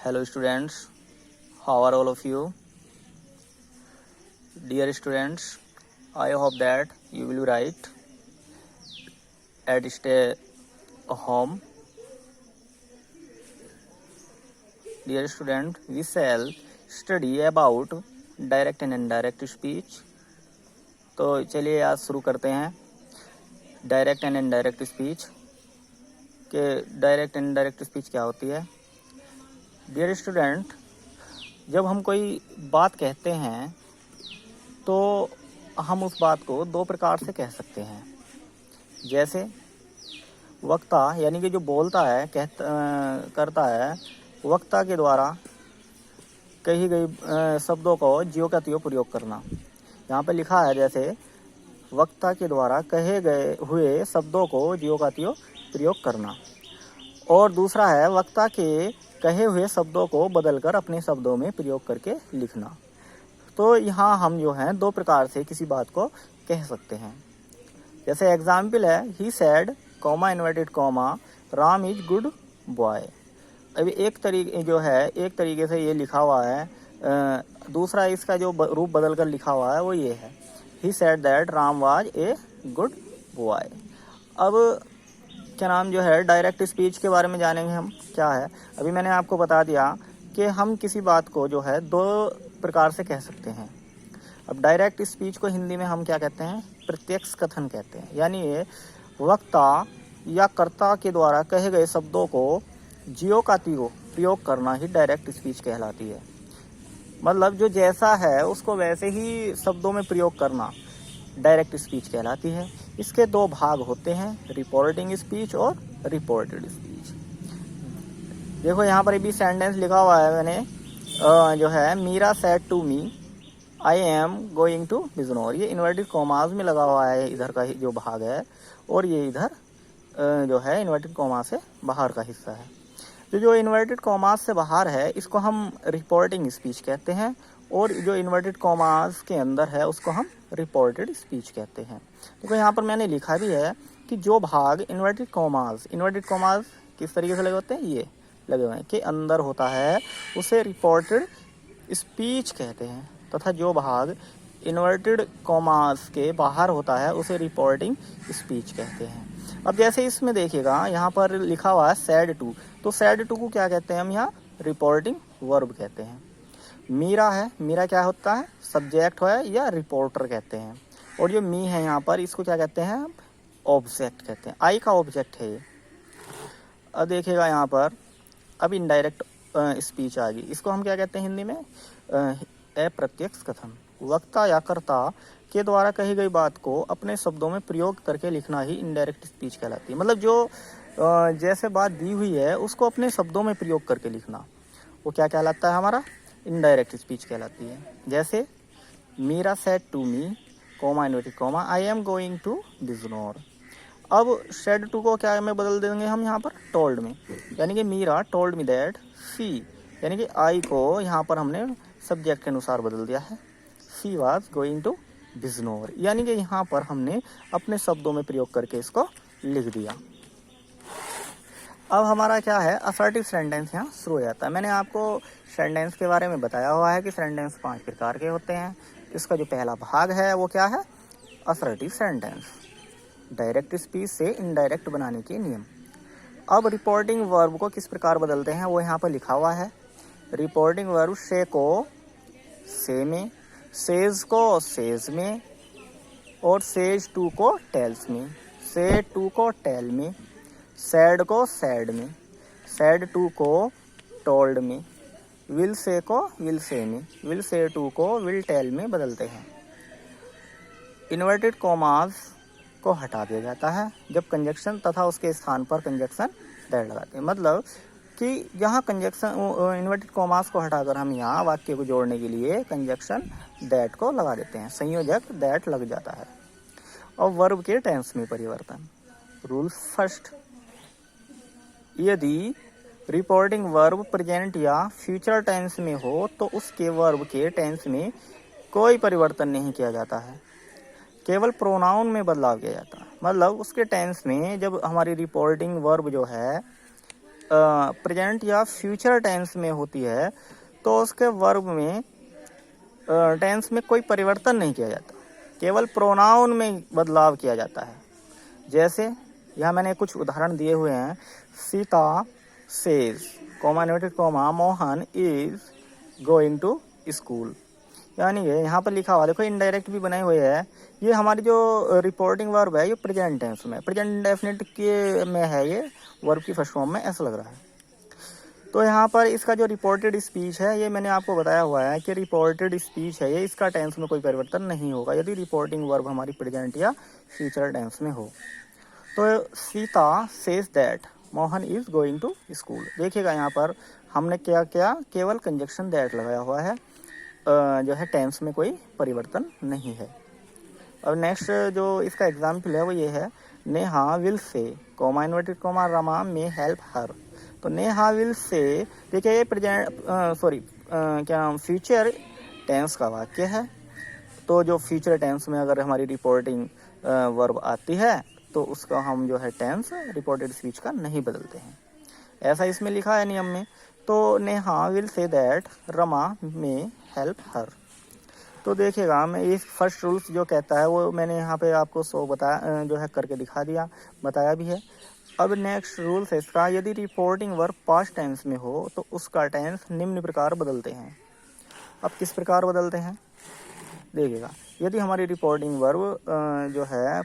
Hello students, how are all of you? Dear students, I hope that you will write at stay home. Dear student, we shall study about direct and indirect speech. तो चलिए आज शुरू करते हैं direct and indirect speech के direct and indirect speech क्या होती है। डियर स्टूडेंट, जब हम कोई बात कहते हैं तो हम उस बात को दो प्रकार से कह सकते हैं। जैसे वक्ता यानी कि जो बोलता है करता है, वक्ता के द्वारा कही गई शब्दों को ज्यों का त्यों प्रयोग करना। यहाँ पे लिखा है जैसे वक्ता के द्वारा कहे गए हुए शब्दों को ज्यों का त्यों प्रयोग करना। और दूसरा है वक्ता के कहे हुए शब्दों को बदलकर अपने शब्दों में प्रयोग करके लिखना। तो यहाँ हम जो हैं दो प्रकार से किसी बात को कह सकते हैं। जैसे एग्जाम्पल है ही said comma inverted comma Ram is good boy. अभी एक तरीके से ये लिखा हुआ है, दूसरा इसका जो रूप बदल कर लिखा हुआ है वो ये है ही said that Ram was a good boy. अब क्या नाम जो है डायरेक्ट स्पीच के बारे में जानेंगे हम क्या है। अभी मैंने आपको बता दिया कि हम किसी बात को जो है दो प्रकार से कह सकते हैं। अब डायरेक्ट स्पीच को हिंदी में हम क्या कहते हैं, प्रत्यक्ष कथन कहते हैं। यानी ये वक्ता या कर्ता के द्वारा कहे गए शब्दों को ज्यों का त्यों प्रयोग करना ही डायरेक्ट स्पीच कहलाती है। मतलब जो जैसा है उसको वैसे ही शब्दों में प्रयोग करना डायरेक्ट स्पीच कहलाती है। इसके दो भाग होते हैं, रिपोर्टिंग स्पीच और रिपोर्टेड स्पीच। देखो यहाँ पर भी सेंटेंस लिखा हुआ है मैंने, जो है Meera said to me I am going to Bijnor. ये इन्वर्टेड कॉमास में लगा हुआ है इधर का जो भाग है, और ये इधर जो है इन्वर्टेड कॉमा से बाहर का हिस्सा है। तो जो इन्वर्टेड कॉमास से बाहर है इसको हम रिपोर्टिंग स्पीच कहते हैं, और जो इन्वर्टेड कॉमास के अंदर है उसको हम रिपोर्टेड स्पीच कहते हैं। देखो यहाँ पर मैंने लिखा भी है कि जो भाग इन्वर्टेड कॉमास किस तरीके से लगे होते हैं, ये लगे हुए हैं के अंदर होता है उसे रिपोर्टेड स्पीच कहते हैं, तथा जो भाग इन्वर्टेड कॉमास के बाहर होता है उसे रिपोर्टिंग स्पीच कहते हैं। अब जैसे इसमें देखिएगा यहाँ पर लिखा हुआ है सैड टू, तो सैड टू को क्या कहते हैं हम यहाँ रिपोर्टिंग वर्ब कहते हैं। मीरा है, मीरा क्या होता है सब्जेक्ट है या रिपोर्टर कहते हैं। और जो मी है यहाँ पर इसको क्या कहते हैं ऑब्जेक्ट कहते हैं, आई का ऑब्जेक्ट है ये। अब देखिएगा यहाँ पर अब इनडायरेक्ट स्पीच आ गई, इसको हम क्या कहते हैं हिंदी में अप्रत्यक्ष कथन। वक्ता या कर्ता के द्वारा कही गई बात को अपने शब्दों में प्रयोग करके लिखना ही इनडायरेक्ट स्पीच कहलाती है। मतलब जो जैसे बात दी हुई है उसको अपने शब्दों में प्रयोग करके लिखना, वो क्या कहलाता है हमारा इनडायरेक्ट स्पीच कहलाती है। जैसे Meera said to me comma inverted comma I am going to Bijnor. अब सेड टू को क्या में बदल देंगे हम यहाँ पर टोल्ड में, यानी कि मीरा टोल्ड मी दैट सी, यानी कि आई को यहाँ पर हमने सब्जेक्ट के अनुसार बदल दिया है she was going to Bijnor, यानी कि यहाँ पर हमने अपने शब्दों में प्रयोग करके इसको लिख दिया। अब हमारा क्या है असर्टिव सेंटेंस यहाँ शुरू हो जाता है। मैंने आपको सेंटेंस के बारे में बताया हुआ है कि सेंटेंस 5 प्रकार के होते हैं। इसका जो पहला भाग है वो क्या है असर्टिव सेंटेंस, डायरेक्ट स्पीच से इनडायरेक्ट बनाने के नियम। अब रिपोर्टिंग वर्ब को किस प्रकार बदलते हैं वो यहाँ पर लिखा हुआ है। रिपोर्टिंग वर्ब से को से में, सेज को सेज में, और सेज टू को टेल्स में, से टू को टेल में, सैड को सैड में, सैड टू को टोल्ड में, विल से को विल से में, विल से टू को विल टेल में बदलते हैं। इन्वर्टेड कॉमास को हटा दिया जाता है जब कंजक्शन तथा उसके स्थान पर कंजक्शन दैट लगाते हैं। मतलब कि यहाँ कंजक्शन इन्वर्टेड कॉमास को हटाकर हम यहाँ वाक्य को जोड़ने के लिए कंजक्शन दैट को लगा देते हैं, संयोजक दैट लग जाता है। और वर्ब के टेंस में परिवर्तन। रूल फर्स्ट, यदि रिपोर्टिंग वर्ब प्रेजेंट या फ्यूचर टेंस में हो तो उसके वर्ब के टेंस में कोई परिवर्तन नहीं किया जाता है, केवल प्रोनाउन में बदलाव किया जाता है। मतलब उसके टेंस में जब हमारी रिपोर्टिंग वर्ब जो है प्रेजेंट या फ्यूचर टेंस में होती है तो उसके वर्ब में टेंस में कोई परिवर्तन नहीं किया जाता, केवल प्रोनाउन में बदलाव किया जाता है। जैसे यहाँ मैंने कुछ उदाहरण दिए हुए हैं। Sita says comma inverted comma Mohan is going to school, यानी कि यहाँ पर लिखा हुआ देखो इनडायरेक्ट भी बनाए हुए है। ये हमारी जो रिपोर्टिंग वर्ब है ये प्रेजेंट टेंस में, प्रेजेंट इंडेफिनिट के में है, ये वर्ब की फर्स्ट फॉर्म में ऐसा लग रहा है। तो यहाँ पर इसका जो रिपोर्टेड स्पीच है ये मैंने आपको बताया हुआ है कि रिपोर्टेड स्पीच है ये, इसका टेंस में कोई परिवर्तन नहीं होगा यदि रिपोर्टिंग वर्ब हमारी प्रेजेंट या फ्यूचर टेंस में हो। तो Sita says that Mohan is going to school, देखिएगा यहाँ पर हमने क्या क्या केवल कंजक्शन दैट लगाया हुआ है, जो है टेंस में कोई परिवर्तन नहीं है। और नेक्स्ट जो इसका एग्जाम्पल है वो ये है, Neha will say comma inverted comma Rama में हेल्प हर। तो नेहा विल से, देखिए ये प्रेजेंट क्या फ्यूचर टेंस का वाक्य है। तो जो फ्यूचर टेंस में अगर हमारी रिपोर्टिंग वर्ब आती है तो उसका हम जो है टेंस रिपोर्टेड स्पीच का नहीं बदलते हैं, ऐसा इसमें लिखा है नियम में। तो Neha will say that Rama में हेल्प हर। तो देखिएगा मैं ये फर्स्ट रूल्स जो कहता है वो मैंने यहाँ पे आपको जो है करके दिखा दिया, बताया भी है। अब नेक्स्ट रूल्स है इसका, यदि रिपोर्टिंग वर्ब पास्ट टेंस में हो तो उसका टेंस निम्न प्रकार बदलते हैं। अब किस प्रकार बदलते हैं देखिएगा, यदि हमारी रिपोर्टिंग वर्ब जो है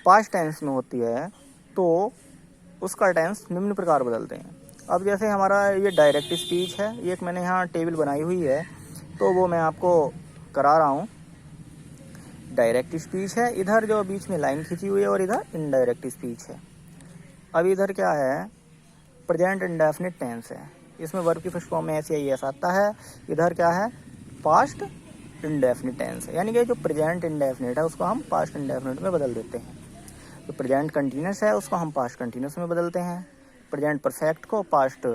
पास्ट टेंस में होती है तो उसका टेंस निम्न प्रकार बदलते हैं। अब जैसे हमारा ये डायरेक्ट स्पीच है, ये एक मैंने यहाँ टेबल बनाई हुई है तो वो मैं आपको करा रहा हूँ। डायरेक्ट स्पीच है, इधर जो बीच में लाइन खींची हुई है और इधर इनडायरेक्ट स्पीच है। अब इधर क्या है, प्रेजेंट इंडेफिनिट टेंस है, इसमें वर्ब की फर्स्ट फॉर्म में ऐसे ही ऐसा आता है। इधर क्या है, पास्ट इंडेफिनिट टेंस है, यानी कि जो प्रेजेंट इंडेफिनिट है उसको हम पास्ट इंडेफिनिट में बदल देते हैं। जो प्रेजेंट कंटिन्यूस है उसको हम पास्ट कंटिन्यूस में बदलते हैं। प्रेजेंट परफेक्ट को पास्ट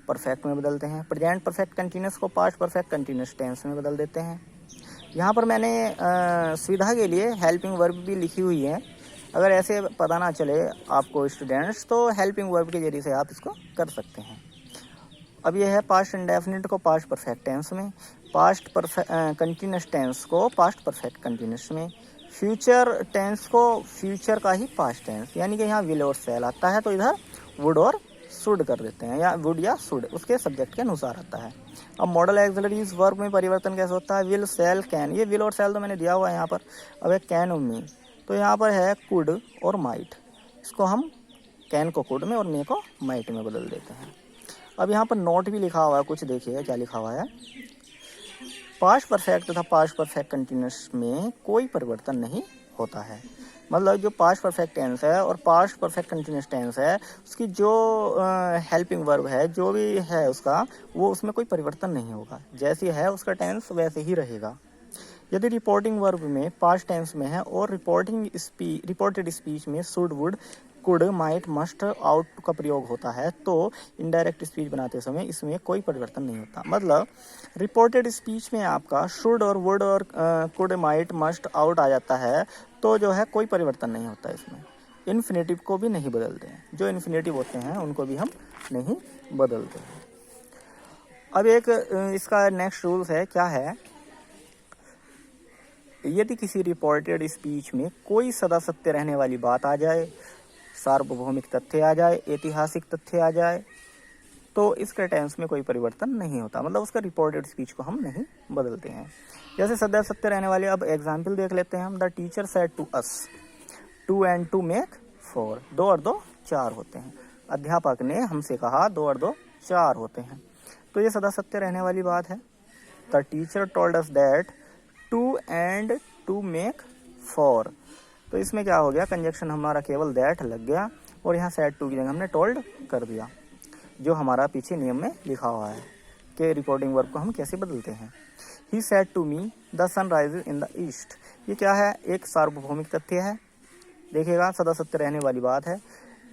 परफेक्ट में बदलते हैं। प्रेजेंट परफेक्ट कंटिन्यूस को पास्ट परफेक्ट कंटिन्यूस टेंस में बदल देते हैं। यहाँ पर मैंने सुविधा के लिए हेल्पिंग वर्ब भी लिखी हुई है, अगर ऐसे पता ना चले आपको स्टूडेंट्स तो हेल्पिंग वर्ब के जरिए से आप इसको कर सकते हैं। अब यह है पास्ट इंडेफिनिट को पास्ट परफेक्ट टेंस में, पास्ट कंटिन्यूस टेंस को पास्ट परफेक्ट कंटिन्यूस में, फ्यूचर टेंस को फ्यूचर का ही पास्ट टेंस, यानी कि यहाँ विल और शैल आता है तो इधर वुड और शुड कर देते हैं, या वुड या शुड उसके सब्जेक्ट के अनुसार आता है। अब मॉडल एक्सिलरीज वर्ब में परिवर्तन कैसे होता है, विल शैल कैन, ये विल और शैल तो मैंने दिया हुआ है यहाँ पर। अब है कैन और मी, तो यहाँ पर है कुड और माइट, इसको हम कैन को कुड में और मे को माइट में बदल देते हैं। अब यहाँ पर नोट भी लिखा हुआ है, कुछ देखिए क्या लिखा हुआ है, पास्ट परफेक्ट तथा पास्ट परफेक्ट कंटिन्यूस में कोई परिवर्तन नहीं होता है। मतलब जो पास्ट परफेक्ट टेंस है और पास्ट परफेक्ट कंटिन्यूस टेंस है उसकी जो हेल्पिंग वर्ब है जो भी है उसका, वो उसमें कोई परिवर्तन नहीं होगा, जैसी है उसका टेंस वैसे ही रहेगा। यदि रिपोर्टिंग वर्ब में पास्ट टेंस में है और रिपोर्टेड स्पीच में should would could might must out का प्रयोग होता है तो इनडायरेक्ट स्पीच बनाते समय इसमें कोई परिवर्तन नहीं होता। मतलब रिपोर्टेड स्पीच में आपका शुड और वुड और कुड माइट मस्ट आउट आ जाता है तो जो है कोई परिवर्तन नहीं होता इसमें। इन्फिनेटिव को भी नहीं बदलते हैं, जो इन्फिनेटिव होते हैं उनको भी हम नहीं बदलते हैं। अब एक इसका नेक्स्ट रूल्स है, क्या है, यदि किसी रिपोर्टेड स्पीच में कोई सदा सत्य रहने वाली बात आ जाए, सार्वभौमिक तथ्य आ जाए, ऐतिहासिक तथ्य आ जाए तो इसके टेंस में कोई परिवर्तन नहीं होता, मतलब उसका रिपोर्टेड स्पीच को हम नहीं बदलते हैं। जैसे सदैव सत्य रहने वाले, अब एग्जाम्पल देख लेते हैं हम। The teacher said to us 2 and 2 make 4, 2 और 2 4 होते हैं। अध्यापक ने हमसे कहा 2 और 2 4 होते हैं, तो ये सदा सत्य रहने वाली बात है। The teacher told us that 2 and 2 make 4, तो इसमें क्या हो गया, कंजक्शन हमारा केवल दैट लग गया और यहाँ सेड टू की जगह हमने टोल्ड कर दिया, जो हमारा पीछे नियम में लिखा हुआ है कि रिपोर्टिंग वर्ब को हम कैसे बदलते हैं। He said to me the sun rises in the east, ये क्या है, एक सार्वभौमिक तथ्य है, देखिएगा सदा सत्य रहने वाली बात है,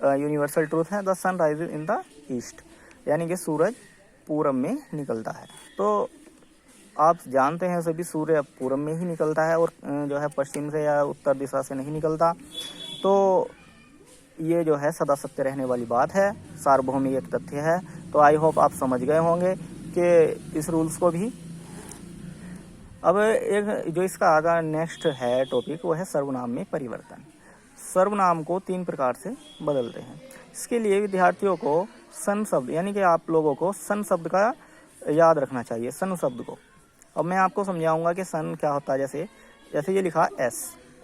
यूनिवर्सल ट्रूथ है। The sun rises in the east, यानी कि सूरज पूरब में निकलता है। तो आप जानते हैं सभी सूर्य पूरब में ही निकलता है और जो है पश्चिम से या उत्तर दिशा से नहीं निकलता। तो ये जो है सदा सत्य रहने वाली बात है, सार्वभौमिक एक तथ्य है। तो आई होप आप समझ गए होंगे कि इस रूल्स को भी। अब एक जो इसका आगे नेक्स्ट है टॉपिक, वो है सर्वनाम में परिवर्तन। सर्वनाम को 3 प्रकार से बदलते हैं। इसके लिए विद्यार्थियों को सन शब्द, यानी कि आप लोगों को सन शब्द का याद रखना चाहिए, सन शब्द को। अब मैं आपको समझाऊंगा कि सन क्या होता है। जैसे ये लिखा एस,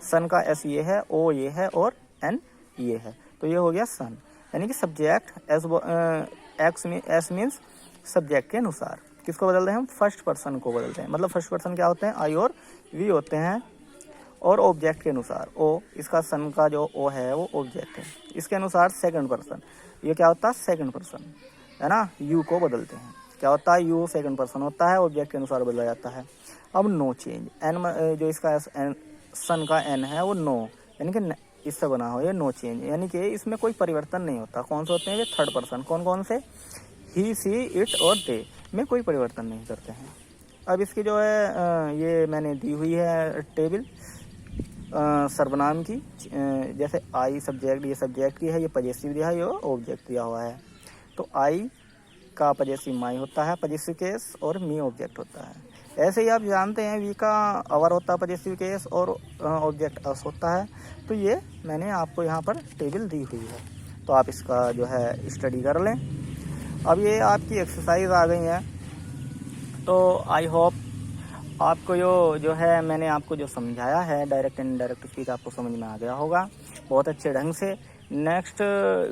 सन का एस ये है, ओ ये है और एन ये है, तो ये हो गया सन, यानी कि सब्जेक्ट। एस मीन्स सब्जेक्ट के अनुसार किसको बदलते हैं हम, फर्स्ट पर्सन को बदलते हैं। मतलब फर्स्ट पर्सन क्या होते हैं, आई और वी होते हैं। और ऑब्जेक्ट के अनुसार, ओ, इसका सन का जो ओ है वो ऑब्जेक्ट है, इसके अनुसार सेकंड पर्सन, ये क्या होता है सेकंड पर्सन, है ना। यू को बदलते हैं, क्या होता है यू सेकंड पर्सन होता है, ऑब्जेक्ट के अनुसार बदला जाता है। अब नो चेंज, एन जो इसका सन का एन है वो नो, यानी कि इससे बना हो, ये नो चेंज, यानी कि इसमें कोई परिवर्तन नहीं होता। कौन से होते हैं ये, थर्ड पर्सन। कौन कौन से, ही, सी, इट और दे में कोई परिवर्तन नहीं करते हैं। अब इसकी जो है ये मैंने दी हुई है टेबल सर्वनाम की। जैसे आई सब्जेक्ट, ये सब्जेक्ट की है, ये पजेसिव दिया है, ये ऑब्जेक्ट दिया हुआ है। तो आई का पजेसिव माई होता है, पजेसिव केस, और मी ऑब्जेक्ट होता है। ऐसे ही आप जानते हैं वी का अवर होता है पजेसिव केस, और ऑब्जेक्ट अस होता है। तो ये मैंने आपको यहाँ पर टेबल दी हुई है, तो आप इसका जो है स्टडी कर लें। अब ये आपकी एक्सरसाइज आ गई है, तो आई होप आपको जो है मैंने आपको जो समझाया है डायरेक्ट एंड इनडायरेक्ट स्पीच आपको समझ में आ गया होगा बहुत अच्छे ढंग से। नेक्स्ट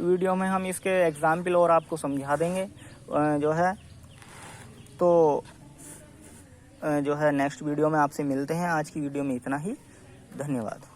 वीडियो में हम इसके एग्जाम्पल और आपको समझा देंगे जो है। तो जो है नेक्स्ट वीडियो में आपसे मिलते हैं। आज की वीडियो में इतना ही, धन्यवाद।